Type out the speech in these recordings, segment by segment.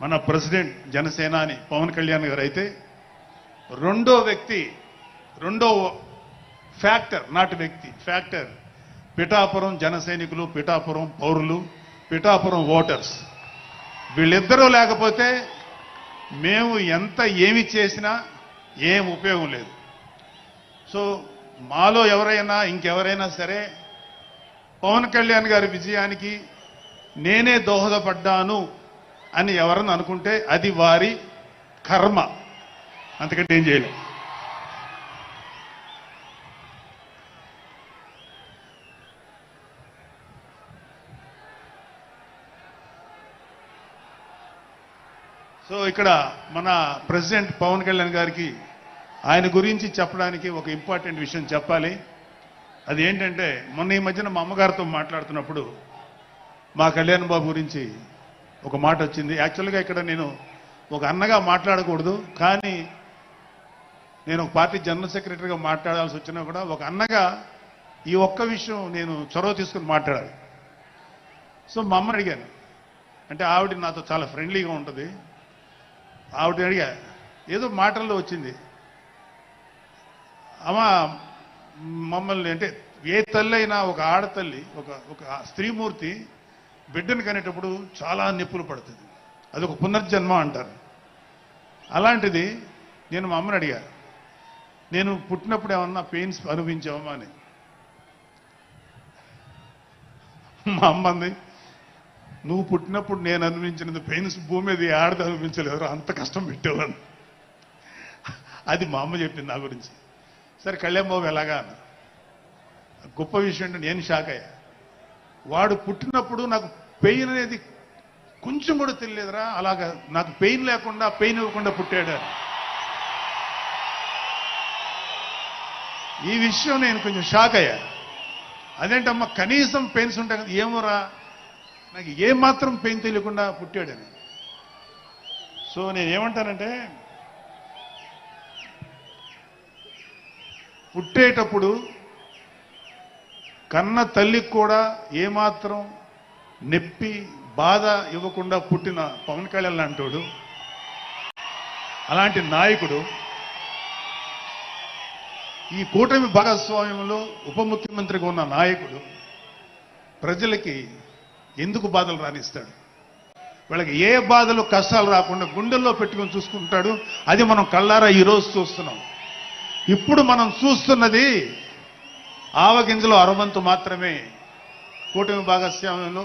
మన ప్రెసిడెంట్ జనసేనాని పవన్ కళ్యాణ్ గారు అయితే రెండో ఫ్యాక్టర్ నాటి వ్యక్తి ఫ్యాక్టర్ పిఠాపురం జన సైనికులు, పిఠాపురం పౌరులు, పిఠాపురం ఓటర్స్. వీళ్ళిద్దరూ లేకపోతే మేము ఎంత ఏమి చేసినా ఏం ఉపయోగం లేదు. సో మాలో ఎవరైనా ఇంకెవరైనా సరే పవన్ కళ్యాణ్ గారి విజయానికి నేనే దోహదపడ్డాను అని ఎవరన్నా అనుకుంటే అది వారి కర్మ, అంతకంటే ఏం చేయలేం. సో ఇక్కడ మన ప్రెసిడెంట్ పవన్ కళ్యాణ్ గారికి ఆయన గురించి చెప్పడానికి ఒక ఇంపార్టెంట్ విషయం చెప్పాలి. అది ఏంటంటే మొన్న ఈ మధ్యన మా అమ్మగారితో మాట్లాడుతున్నప్పుడు మా కళ్యాణ్ బాబు గురించి ఒక మాట వచ్చింది. యాక్చువల్గా ఇక్కడ నేను ఒక అన్నగా మాట్లాడకూడదు, కానీ నేను ఒక పార్టీ జనరల్ సెక్రటరీగా మాట్లాడాల్సి వచ్చినా కూడా ఒక అన్నగా ఈ ఒక్క విషయం నేను చొరవ తీసుకుని మాట్లాడాలి. సో మా అమ్మని అడిగాను, అంటే ఆవిడ నాతో చాలా ఫ్రెండ్లీగా ఉంటుంది. ఆవిడ అడిగా, ఏదో మాటల్లో వచ్చింది, అమ్మ మమ్మల్ని అంటే ఏ తల్లి అయినా ఒక ఆడతల్లి ఒక స్త్రీమూర్తి బిడ్డను కనేటప్పుడు చాలా నొప్పులు పడుతుంది, అదొక పునర్జన్మ అంటారు. అలాంటిది నేను మా అమ్మని అడిగా, నేను పుట్టినప్పుడు ఏమన్నా పెయిన్స్ అనుభవించావమ్మా అని. మా అమ్మ అంది, నువ్వు పుట్టినప్పుడు నేను అనుభవించినది పెయిన్స్ భూమి మీద ఆడది అనుభవించలేదు, అంత కష్టం పెట్టేవాడు. అది మా అమ్మ చెప్పింది నా గురించి. సరే కళ్యాణ్ బాబు ఎలాగా అన్న, గొప్ప విషయం అంటే నేను షాక్ అయ్యా. వాడు పుట్టినప్పుడు నాకు పెయిన్ అనేది కొంచెం కూడా తెలియలేదురా, అలాగా నాకు పెయిన్ లేకుండా పెయిన్ ఇవ్వకుండా పుట్టాడు. ఈ విషయం నేను కొంచెం షాక్ అయ్యా. అదేంటమ్మా కనీసం పెయిన్స్ ఉంటాయి కదా, ఏమోరా నాకు ఏమాత్రం పెయిన్ తెలియకుండా పుట్టాడని. సో నేనేమంటానంటే పుట్టేటప్పుడు కన్న తల్లికి కూడా ఏమాత్రం నొప్పి బాధ ఇవ్వకుండా పుట్టిన పవన్ కళ్యాణ్ లాంటోడు, అలాంటి నాయకుడు ఈ కూటమి భాగస్వామ్యంలో ఉప ముఖ్యమంత్రిగా ఉన్న నాయకుడు ప్రజలకి ఎందుకు బాధలు రానిస్తాడు? వాళ్ళకి ఏ బాధలు కష్టాలు రాకుండా గుండెల్లో పెట్టుకొని చూసుకుంటాడు. అది మనం కళ్ళారా ఈరోజు చూస్తున్నాం. ఇప్పుడు మనం చూస్తున్నది ఆవగింజలో అరవంతు మాత్రమే. కూటమి భాగస్వామ్యంలో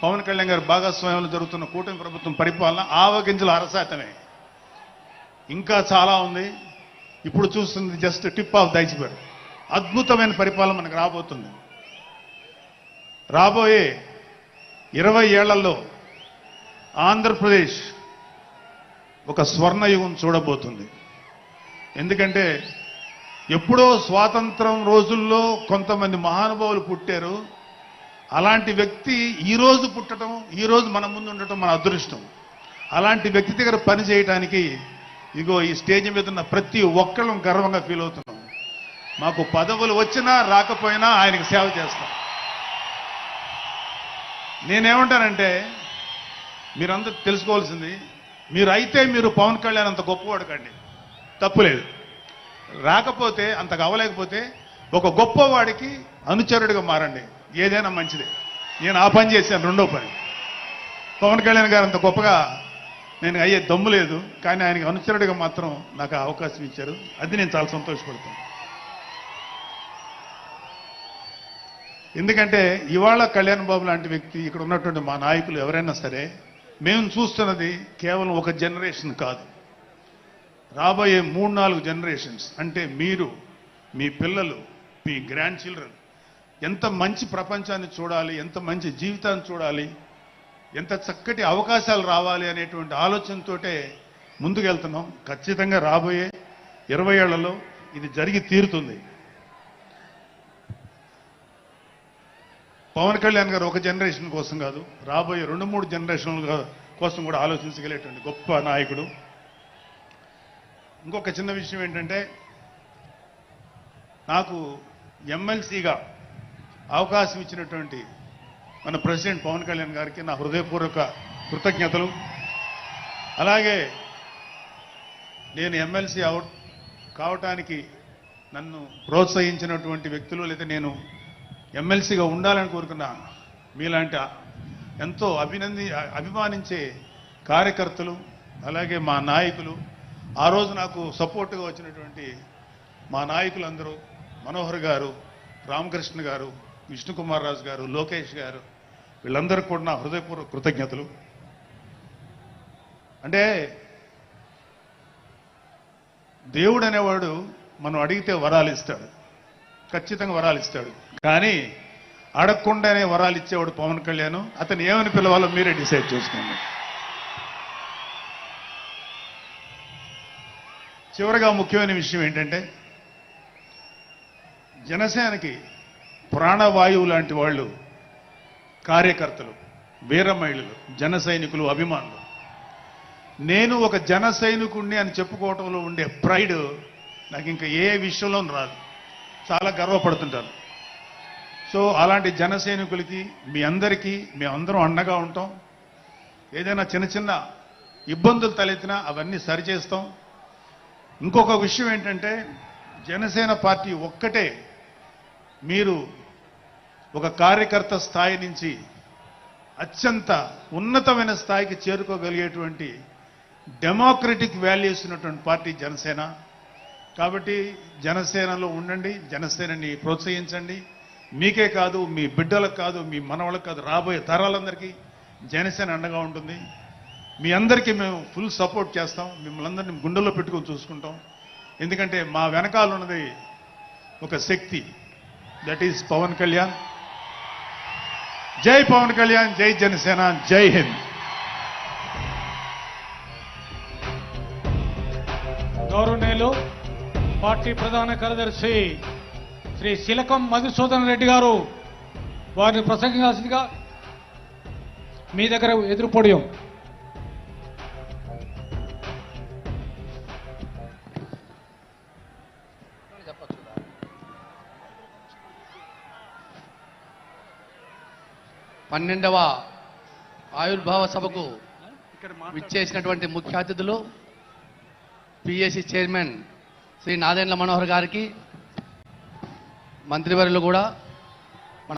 పవన్ కళ్యాణ్ గారి భాగస్వామ్యంలో జరుగుతున్న కూటమి ప్రభుత్వం పరిపాలన ఆవగింజలు 1% ఇంకా చాలా ఉంది. ఇప్పుడు చూస్తుంది just tip of the iceberg. అద్భుతమైన పరిపాలన మనకు రాబోతుంది. రాబోయే 20 ఏళ్లలో ఆంధ్రప్రదేశ్ ఒక స్వర్ణయుగం చూడబోతుంది. ఎందుకంటే ఎప్పుడో స్వాతంత్రం రోజుల్లో కొంతమంది మహానుభావులు పుట్టారు. అలాంటి వ్యక్తి ఈ రోజు పుట్టడం, ఈ రోజు మన ముందు ఉండటం మన అదృష్టం. అలాంటి వ్యక్తి దగ్గర పని చేయడానికి ఇగో ఈ స్టేజ్ మీద ఉన్న ప్రతి ఒక్కళ్ళం గర్వంగా ఫీల్ అవుతున్నాం. మాకు పదవులు వచ్చినా రాకపోయినా ఆయనకి సేవ చేస్తాం. నేనేమంటానంటే మీరందరూ తెలుసుకోవాల్సింది, మీరు పవన్ కళ్యాణ్ అంత గొప్పవాడు కండి, తప్పులేదు. రాకపోతే అంతగా అవ్వలేకపోతే ఒక గొప్పవాడికి అనుచరుడిగా మారండి, ఏదైనా మంచిదే. నేను ఆ పని చేశాను. రెండో పని, పవన్ కళ్యాణ్ గారు అంత గొప్పగా నేను అయ్యే దమ్ము లేదు, కానీ ఆయనకి అనుచరుడిగా మాత్రం నాకు అవకాశం ఇచ్చారు. అది నేను చాలా సంతోషపడతాను. ఎందుకంటే ఇవాళ కళ్యాణ్ బాబు లాంటి వ్యక్తి, ఇక్కడ ఉన్నటువంటి మా నాయకులు ఎవరైనా సరే, మేము చూస్తున్నది కేవలం ఒక జనరేషన్ కాదు, రాబోయే 3-4 జనరేషన్స్. అంటే మీరు, మీ పిల్లలు, మీ గ్రాండ్ చిల్డ్రన్ ఎంత మంచి ప్రపంచాన్ని చూడాలి, ఎంత మంచి జీవితాన్ని చూడాలి, ఎంత చక్కటి అవకాశాలు రావాలి అనేటువంటి ఆలోచనతోటే ముందుకెళ్తున్నాం. ఖచ్చితంగా రాబోయే 20 ఏళ్లలో ఇది జరిగి తీరుతుంది. పవన్ కళ్యాణ్ గారు ఒక జనరేషన్ కోసం కాదు, రాబోయే 2-3 జనరేషన్ల కోసం కూడా ఆలోచించగలిగేటువంటి గొప్ప నాయకుడు. ఇంకొక చిన్న విషయం ఏంటంటే, నాకు ఎమ్మెల్సీగా అవకాశం ఇచ్చినటువంటి మన ప్రెసిడెంట్ పవన్ కళ్యాణ్ గారికి నా హృదయపూర్వక కృతజ్ఞతలు. అలాగే నేను ఎమ్మెల్సీ కావటానికి నన్ను ప్రోత్సహించినటువంటి వ్యక్తులు, లేదా నేను ఎమ్మెల్సీగా ఉండాలని కోరుకున్న మీలాంటి ఎంతో అభిమానించే కార్యకర్తలు, అలాగే మా నాయకులు, ఆ రోజు నాకు సపోర్ట్గా వచ్చినటువంటి మా నాయకులందరూ, మనోహర్ గారు, రామకృష్ణ గారు, విష్ణుకుమార్ రాజు గారు, లోకేష్ గారు, వీళ్ళందరికీ కూడా నా హృదయపూర్వక కృతజ్ఞతలు. అంటే దేవుడు అనేవాడు మనం అడిగితే వరాలు ఇస్తాడు, ఖచ్చితంగా వరాలు ఇస్తాడు. కానీ అడగకుండానే వరాలు ఇచ్చేవాడు పవన్ కళ్యాణ్. అతను ఏమని పిలవాలో మీరే డిసైడ్ చేసుకోండి. చివరగా ముఖ్యమైన విషయం ఏంటంటే, జనసేనకి ప్రాణవాయువు లాంటి వాళ్ళు కార్యకర్తలు, వీర మహిళలు, జన సైనికులు, అభిమానులు. నేను ఒక జన సైనికుడిని అని చెప్పుకోవటంలో ఉండే ప్రైడ్ నాకు ఇంకా ఏ విషయంలో రాదు. చాలా గర్వపడుతుంటాను. సో అలాంటి జన సైనికులకి మీ అందరికీ మేమందరం అండగా ఉంటాం. ఏదైనా చిన్న చిన్న ఇబ్బందులు తలెత్తినా అవన్నీ సరిచేస్తాం. ఇంకొక విషయం ఏంటంటే, జనసేన పార్టీ ఒక్కటే మీరు ఒక కార్యకర్త స్థాయి నుంచి అత్యంత ఉన్నతమైన స్థాయికి చేరుకోగలిగేటువంటి డెమోక్రటిక్ వాల్యూస్ ఉన్నటువంటి పార్టీ జనసేన. కాబట్టి జనసేనలో ఉండండి, జనసేనని ప్రోత్సహించండి. మీకే కాదు, మీ బిడ్డలకు కాదు, మీ మనవళ్ళకు కాదు, రాబోయే తరాలందరికీ జనసేన అండగా ఉంటుంది. మీ అందరికీ మేము ఫుల్ సపోర్ట్ చేస్తాం. మిమ్మల్ని అందరినీ గుండెల్లో పెట్టుకొని చూసుకుంటాం. ఎందుకంటే మా వెనకాల ఉన్నది ఒక శక్తి, దట్ ఈస్ పవన్ కళ్యాణ్. జై పవన్ కళ్యాణ్, జై జనసేన, జై హింద్. గౌరవనీయులు పార్టీ ప్రధాన కార్యదర్శి శ్రీ శిలకం మధుసూదన్ రెడ్డి గారు వారిని ప్రసంగించాల్సిందిగా మీ దగ్గర ఎదురు పొడియం. పన్నెండవ ఆవిర్భావ సభకు విచ్చేసినటువంటి ముఖ్య అతిథులు పిఎస్సి చైర్మన్ శ్రీ నాదెండ్ల మనోహర్ గారికి, మంత్రివర్యులు కూడా